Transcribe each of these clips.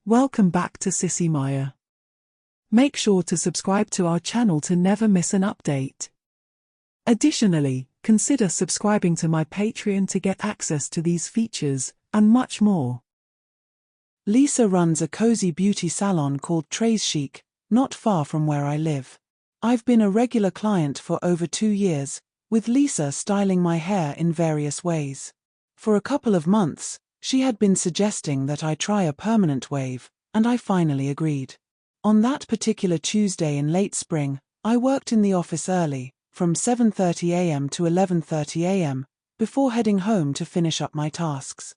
Welcome back to Sissy Maya. Make sure to subscribe to our channel to never miss an update. Additionally, consider subscribing to my Patreon to get access to these features, and much more. Lisa runs a cozy beauty salon called Tres Chic, not far from where I live. I've been a regular client for over 2 years, with Lisa styling my hair in various ways. For a couple of months, she had been suggesting that I try a permanent wave, and I finally agreed. On that particular Tuesday in late spring, I worked in the office early, from 7:30 a.m. to 11:30 a.m., before heading home to finish up my tasks.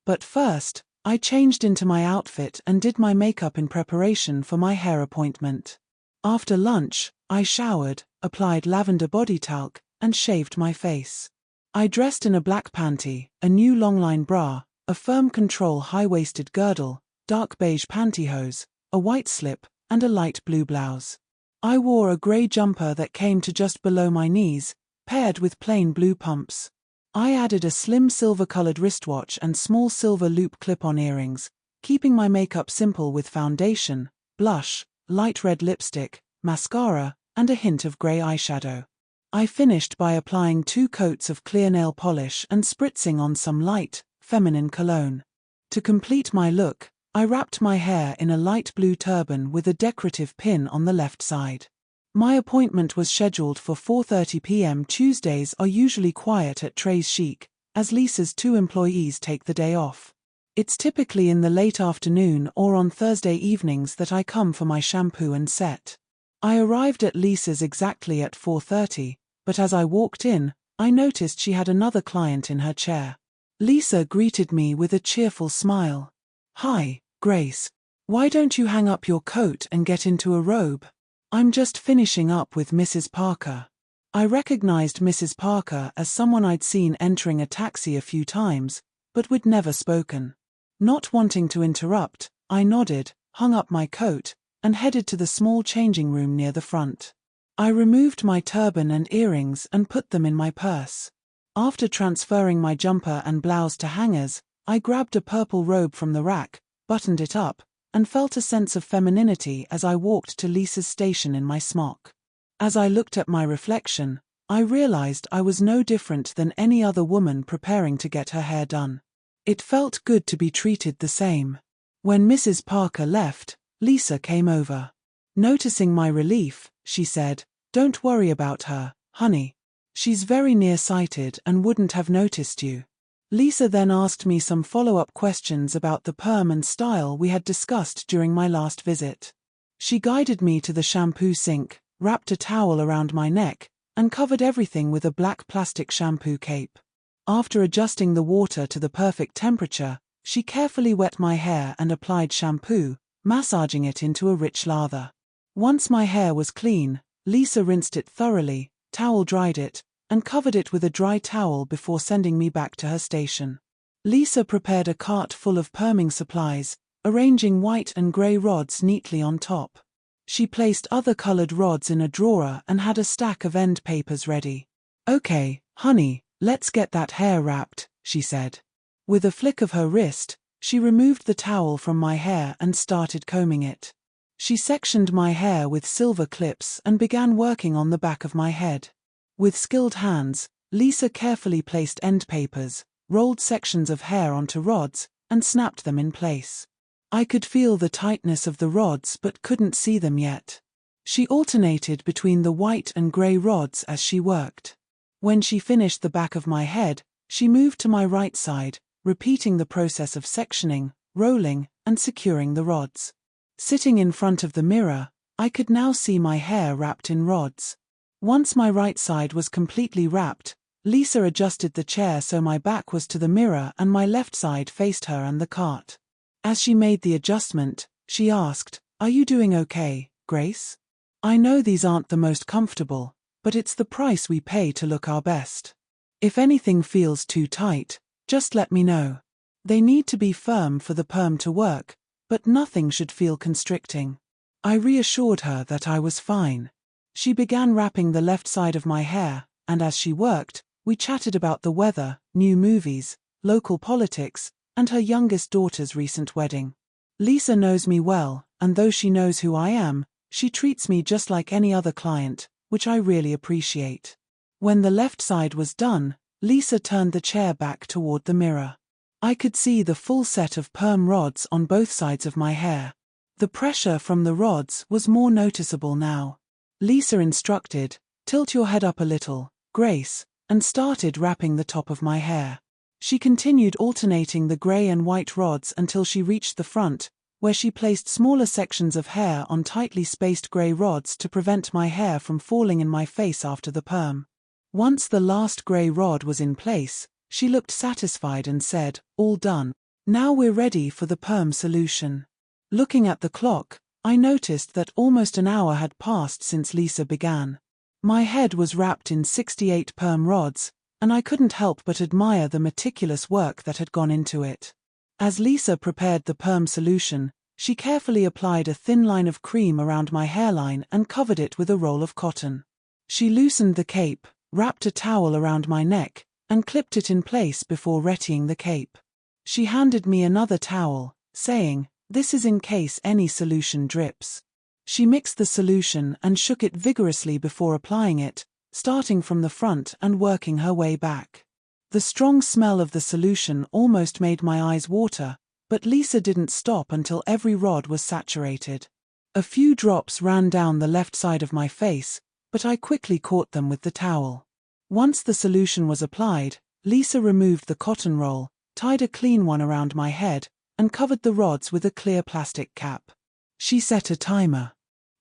But first, I changed into my outfit and did my makeup in preparation for my hair appointment. After lunch, I showered, applied lavender body talc, and shaved my face. I dressed in a black panty, a new longline bra, a firm control high-waisted girdle, dark beige pantyhose, a white slip, and a light blue blouse. I wore a grey jumper that came to just below my knees, paired with plain blue pumps. I added a slim silver-colored wristwatch and small silver loop clip-on earrings, keeping my makeup simple with foundation, blush, light red lipstick, mascara, and a hint of grey eyeshadow. I finished by applying 2 coats of clear nail polish and spritzing on some light, feminine cologne. To complete my look, I wrapped my hair in a light blue turban with a decorative pin on the left side. My appointment was scheduled for 4:30 p.m. Tuesdays are usually quiet at Tres Chic, as Lisa's 2 employees take the day off. It's typically in the late afternoon or on Thursday evenings that I come for my shampoo and set. I arrived at Lisa's exactly at 4:30, but as I walked in, I noticed she had another client in her chair. Lisa greeted me with a cheerful smile. "Hi, Grace. Why don't you hang up your coat and get into a robe? I'm just finishing up with Mrs. Parker." I recognized Mrs. Parker as someone I'd seen entering a taxi a few times, but we'd never spoken. Not wanting to interrupt, I nodded, hung up my coat, and headed to the small changing room near the front. I removed my turban and earrings and put them in my purse. After transferring my jumper and blouse to hangers, I grabbed a purple robe from the rack, buttoned it up, and felt a sense of femininity as I walked to Lisa's station in my smock. As I looked at my reflection, I realized I was no different than any other woman preparing to get her hair done. It felt good to be treated the same. When Mrs. Parker left, Lisa came over. Noticing my relief, she said, "Don't worry about her, honey. She's very nearsighted and wouldn't have noticed you." Lisa then asked me some follow-up questions about the perm and style we had discussed during my last visit. She guided me to the shampoo sink, wrapped a towel around my neck, and covered everything with a black plastic shampoo cape. After adjusting the water to the perfect temperature, she carefully wet my hair and applied shampoo, massaging it into a rich lather. Once my hair was clean, Lisa rinsed it thoroughly, towel-dried it, and covered it with a dry towel before sending me back to her station. Lisa prepared a cart full of perming supplies, arranging white and grey rods neatly on top. She placed other colored rods in a drawer and had a stack of end papers ready. "Okay, honey, let's get that hair wrapped," she said. With a flick of her wrist, she removed the towel from my hair and started combing it. She sectioned my hair with silver clips and began working on the back of my head. With skilled hands, Lisa carefully placed end papers, rolled sections of hair onto rods, and snapped them in place. I could feel the tightness of the rods but couldn't see them yet. She alternated between the white and grey rods as she worked. When she finished the back of my head, she moved to my right side, repeating the process of sectioning, rolling, and securing the rods. Sitting in front of the mirror, I could now see my hair wrapped in rods. Once my right side was completely wrapped, Lisa adjusted the chair so my back was to the mirror and my left side faced her and the cart. As she made the adjustment, she asked, "Are you doing okay, Grace? I know these aren't the most comfortable, but it's the price we pay to look our best. If anything feels too tight, just let me know. They need to be firm for the perm to work, but nothing should feel constricting." I reassured her that I was fine. She began wrapping the left side of my hair, and as she worked, we chatted about the weather, new movies, local politics, and her youngest daughter's recent wedding. Lisa knows me well, and though she knows who I am, she treats me just like any other client, which I really appreciate. When the left side was done, Lisa turned the chair back toward the mirror. I could see the full set of perm rods on both sides of my hair. The pressure from the rods was more noticeable now. Lisa instructed, "Tilt your head up a little, Grace," and started wrapping the top of my hair. She continued alternating the grey and white rods until she reached the front, where she placed smaller sections of hair on tightly spaced grey rods to prevent my hair from falling in my face after the perm. Once the last grey rod was in place, she looked satisfied and said, "All done. Now we're ready for the perm solution." Looking at the clock, I noticed that almost an hour had passed since Lisa began. My head was wrapped in 68 perm rods, and I couldn't help but admire the meticulous work that had gone into it. As Lisa prepared the perm solution, she carefully applied a thin line of cream around my hairline and covered it with a roll of cotton. She loosened the cape, wrapped a towel around my neck, and clipped it in place before rettying the cape. She handed me another towel, saying, "This is in case any solution drips." She mixed the solution and shook it vigorously before applying it, starting from the front and working her way back. The strong smell of the solution almost made my eyes water, but Lisa didn't stop until every rod was saturated. A few drops ran down the left side of my face, but I quickly caught them with the towel. Once the solution was applied, Lisa removed the cotton roll, tied a clean one around my head, and covered the rods with a clear plastic cap. She set a timer.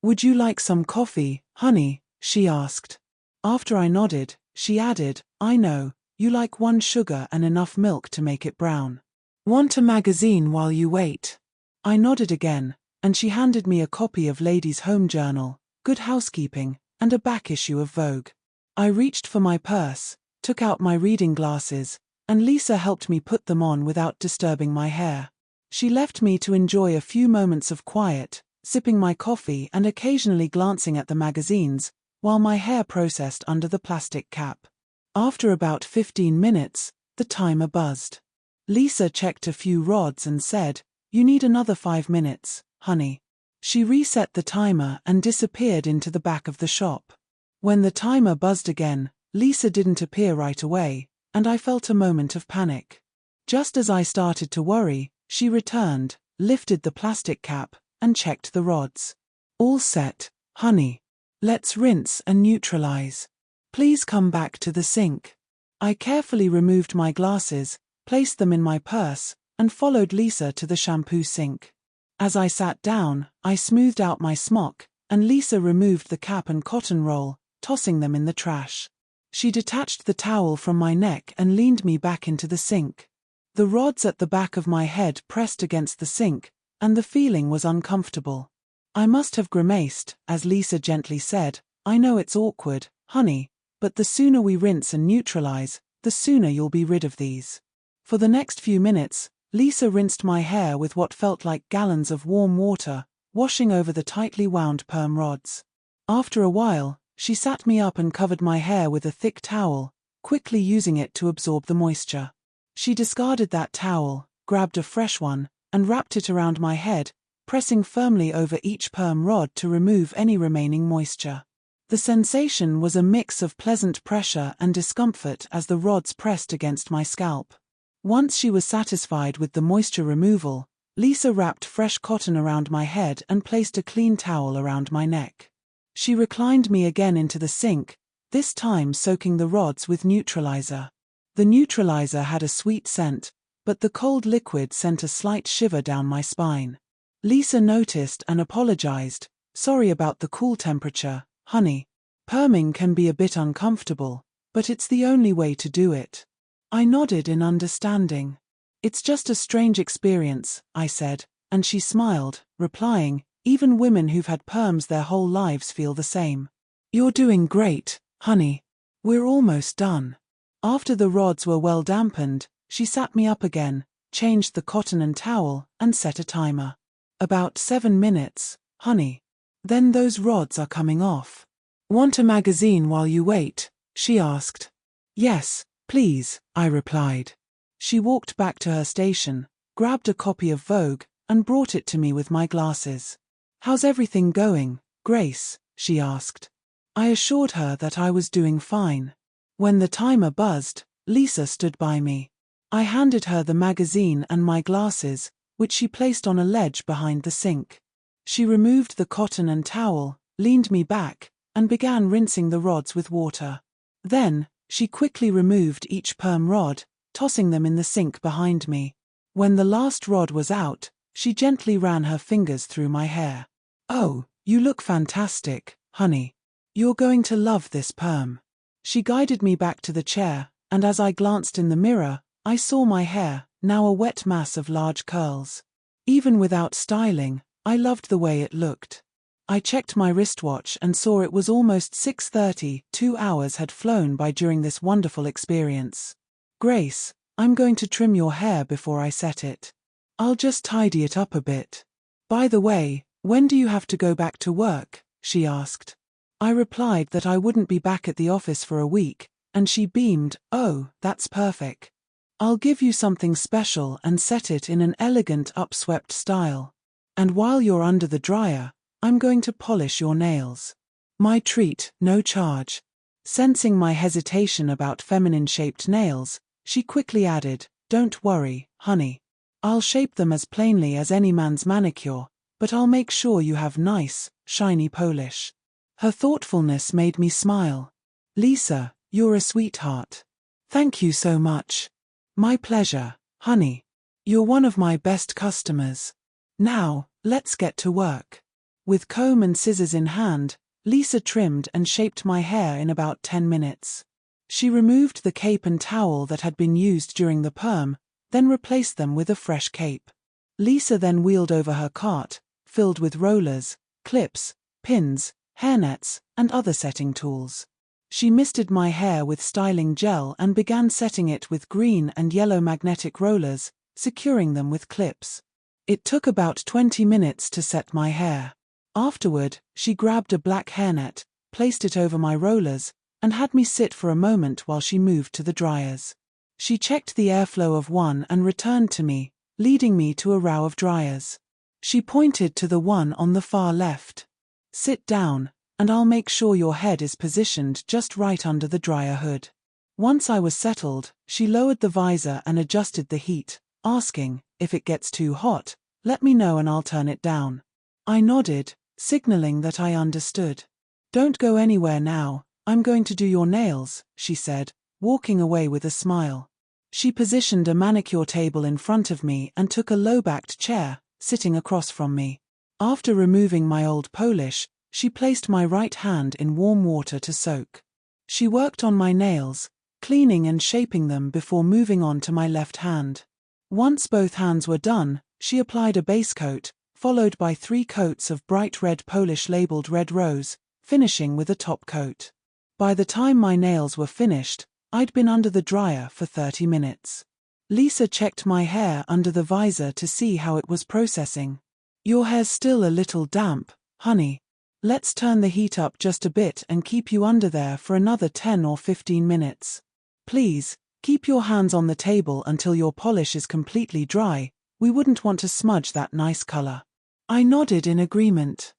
"Would you like some coffee, honey?" she asked. After I nodded, she added, "I know, you like 1 sugar and enough milk to make it brown. Want a magazine while you wait?" I nodded again, and she handed me a copy of Ladies' Home Journal, Good Housekeeping, and a back issue of Vogue. I reached for my purse, took out my reading glasses, and Lisa helped me put them on without disturbing my hair. She left me to enjoy a few moments of quiet, sipping my coffee and occasionally glancing at the magazines, while my hair processed under the plastic cap. After about 15 minutes, the timer buzzed. Lisa checked a few rods and said, "You need another 5 minutes, honey." She reset the timer and disappeared into the back of the shop. When the timer buzzed again, Lisa didn't appear right away, and I felt a moment of panic. Just as I started to worry, she returned, lifted the plastic cap, and checked the rods. "All set, honey. Let's rinse and neutralize. Please come back to the sink." I carefully removed my glasses, placed them in my purse, and followed Lisa to the shampoo sink. As I sat down, I smoothed out my smock, and Lisa removed the cap and cotton roll, tossing them in the trash. She detached the towel from my neck and leaned me back into the sink. The rods at the back of my head pressed against the sink, and the feeling was uncomfortable. I must have grimaced, as Lisa gently said, "I know it's awkward, honey, but the sooner we rinse and neutralize, the sooner you'll be rid of these." For the next few minutes, Lisa rinsed my hair with what felt like gallons of warm water, washing over the tightly wound perm rods. After a while, she sat me up and covered my hair with a thick towel, quickly using it to absorb the moisture. She discarded that towel, grabbed a fresh one, and wrapped it around my head, pressing firmly over each perm rod to remove any remaining moisture. The sensation was a mix of pleasant pressure and discomfort as the rods pressed against my scalp. Once she was satisfied with the moisture removal, Lisa wrapped fresh cotton around my head and placed a clean towel around my neck. She reclined me again into the sink, this time soaking the rods with neutralizer. The neutralizer had a sweet scent, but the cold liquid sent a slight shiver down my spine. Lisa noticed and apologized, "Sorry about the cool temperature, honey. Perming can be a bit uncomfortable, but it's the only way to do it." I nodded in understanding. "It's just a strange experience," I said, and she smiled, replying, "Even women who've had perms their whole lives feel the same." "You're doing great, honey. We're almost done." After the rods were well dampened, she sat me up again, changed the cotton and towel, and set a timer. "About 7 minutes, honey. Then those rods are coming off." "Want a magazine while you wait?" she asked. "Yes, please," I replied. She walked back to her station, grabbed a copy of Vogue, and brought it to me with my glasses. "How's everything going, Grace?" she asked. I assured her that I was doing fine. When the timer buzzed, Lisa stood by me. I handed her the magazine and my glasses, which she placed on a ledge behind the sink. She removed the cotton and towel, leaned me back, and began rinsing the rods with water. Then, she quickly removed each perm rod, tossing them in the sink behind me. When the last rod was out, she gently ran her fingers through my hair. "Oh, you look fantastic, honey. You're going to love this perm." She guided me back to the chair, and as I glanced in the mirror, I saw my hair, now a wet mass of large curls. Even without styling, I loved the way it looked. I checked my wristwatch and saw it was almost 6:30. 2 hours had flown by during this wonderful experience. "Grace, I'm going to trim your hair before I set it. I'll just tidy it up a bit. By the way, when do you have to go back to work?" she asked. I replied that I wouldn't be back at the office for a week, and she beamed, "Oh, that's perfect. I'll give you something special and set it in an elegant upswept style. And while you're under the dryer, I'm going to polish your nails. My treat, no charge." Sensing my hesitation about feminine-shaped nails, she quickly added, "Don't worry, honey. I'll shape them as plainly as any man's manicure, but I'll make sure you have nice, shiny polish." Her thoughtfulness made me smile. "Lisa, you're a sweetheart. Thank you so much." "My pleasure, honey. You're one of my best customers. Now, let's get to work." With comb and scissors in hand, Lisa trimmed and shaped my hair in about 10 minutes. She removed the cape and towel that had been used during the perm, then replaced them with a fresh cape. Lisa then wheeled over her cart, filled with rollers, clips, pins, hairnets, and other setting tools. She misted my hair with styling gel and began setting it with green and yellow magnetic rollers, securing them with clips. It took about 20 minutes to set my hair. Afterward, she grabbed a black hairnet, placed it over my rollers, and had me sit for a moment while she moved to the dryers. She checked the airflow of one and returned to me, leading me to a row of dryers. She pointed to the one on the far left. "Sit down, and I'll make sure your head is positioned just right under the dryer hood." Once I was settled, she lowered the visor and adjusted the heat, asking, "If it gets too hot, let me know and I'll turn it down." I nodded, signaling that I understood. "Don't go anywhere now, I'm going to do your nails," she said, walking away with a smile. She positioned a manicure table in front of me and took a low-backed chair, sitting across from me. After removing my old polish, she placed my right hand in warm water to soak. She worked on my nails, cleaning and shaping them before moving on to my left hand. Once both hands were done, she applied a base coat, followed by 3 coats of bright red polish labeled Red Rose, finishing with a top coat. By the time my nails were finished, I'd been under the dryer for 30 minutes. Lisa checked my hair under the visor to see how it was processing. "Your hair's still a little damp, honey. Let's turn the heat up just a bit and keep you under there for another 10 or 15 minutes. Please, keep your hands on the table until your polish is completely dry. We wouldn't want to smudge that nice color." I nodded in agreement.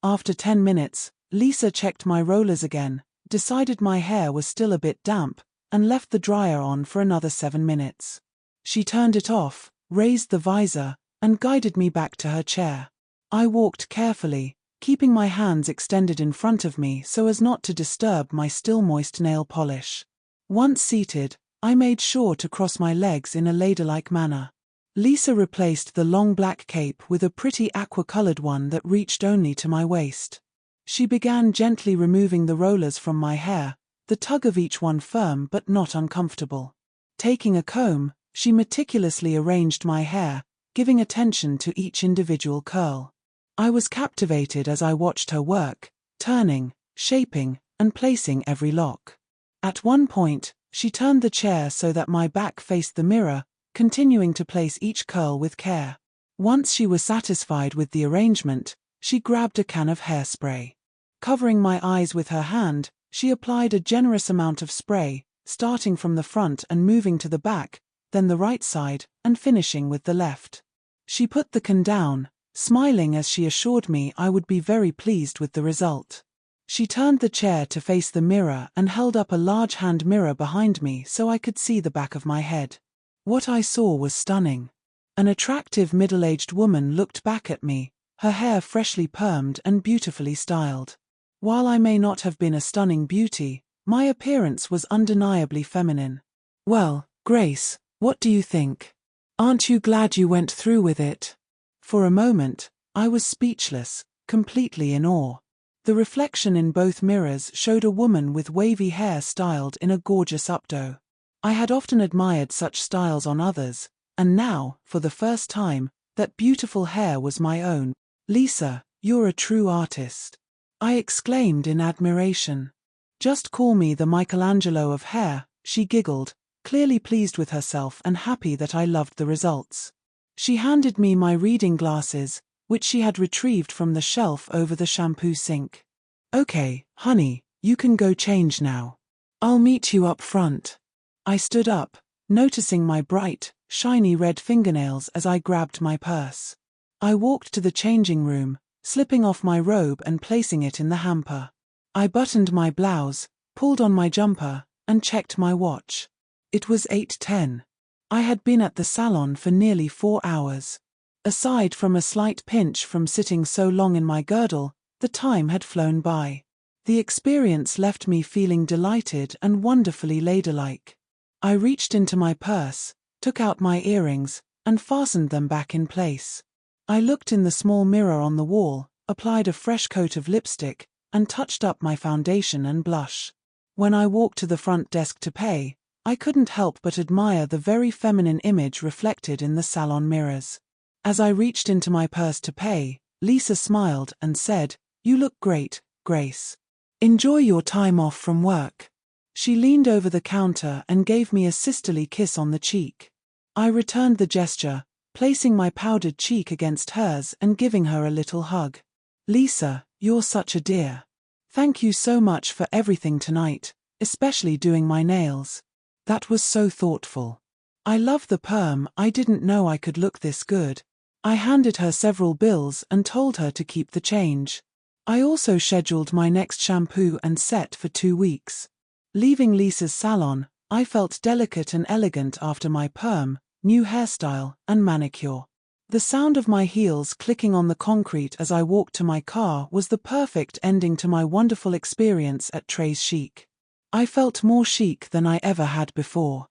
After 10 minutes, Lisa checked my rollers again, decided my hair was still a bit damp, and left the dryer on for another 7 minutes. She turned it off, raised the visor, and guided me back to her chair. I walked carefully, keeping my hands extended in front of me so as not to disturb my still moist nail polish. Once seated, I made sure to cross my legs in a ladle-like manner. Lisa replaced the long black cape with a pretty aqua-colored one that reached only to my waist. She began gently removing the rollers from my hair, the tug of each one firm but not uncomfortable. Taking a comb, she meticulously arranged my hair, giving attention to each individual curl. I was captivated as I watched her work, turning, shaping, and placing every lock. At one point, she turned the chair so that my back faced the mirror, continuing to place each curl with care. Once she was satisfied with the arrangement, she grabbed a can of hairspray. Covering my eyes with her hand, she applied a generous amount of spray, starting from the front and moving to the back, then the right side, and finishing with the left. She put the can down, smiling as she assured me I would be very pleased with the result. She turned the chair to face the mirror and held up a large hand mirror behind me so I could see the back of my head. What I saw was stunning. An attractive middle-aged woman looked back at me, her hair freshly permed and beautifully styled. While I may not have been a stunning beauty, my appearance was undeniably feminine. Well, Grace, what do you think? Aren't you glad you went through with it? For a moment, I was speechless, completely in awe. The reflection in both mirrors showed a woman with wavy hair styled in a gorgeous updo. I had often admired such styles on others, and now, for the first time, that beautiful hair was my own. Lisa, you're a true artist, I exclaimed in admiration. Just call me the Michelangelo of hair, she giggled, clearly pleased with herself and happy that I loved the results. She handed me my reading glasses, which she had retrieved from the shelf over the shampoo sink. Okay, honey, you can go change now. I'll meet you up front. I stood up, noticing my bright, shiny red fingernails as I grabbed my purse. I walked to the changing room, slipping off my robe and placing it in the hamper. I buttoned my blouse, pulled on my jumper, and checked my watch. It was 8:10. I had been at the salon for nearly 4 hours. Aside from a slight pinch from sitting so long in my girdle, the time had flown by. The experience left me feeling delighted and wonderfully ladylike. I reached into my purse, took out my earrings, and fastened them back in place. I looked in the small mirror on the wall, applied a fresh coat of lipstick, and touched up my foundation and blush. When I walked to the front desk to pay, I couldn't help but admire the very feminine image reflected in the salon mirrors. As I reached into my purse to pay, Lisa smiled and said, "You look great, Grace. Enjoy your time off from work." She leaned over the counter and gave me a sisterly kiss on the cheek. I returned the gesture, placing my powdered cheek against hers and giving her a little hug. "Lisa, you're such a dear. Thank you so much for everything tonight, especially doing my nails. That was so thoughtful. I love the perm, I didn't know I could look this good." I handed her several bills and told her to keep the change. I also scheduled my next shampoo and set for 2 weeks. Leaving Lisa's salon, I felt delicate and elegant after my perm, new hairstyle, and manicure. The sound of my heels clicking on the concrete as I walked to my car was the perfect ending to my wonderful experience at Tres Chic. I felt more chic than I ever had before.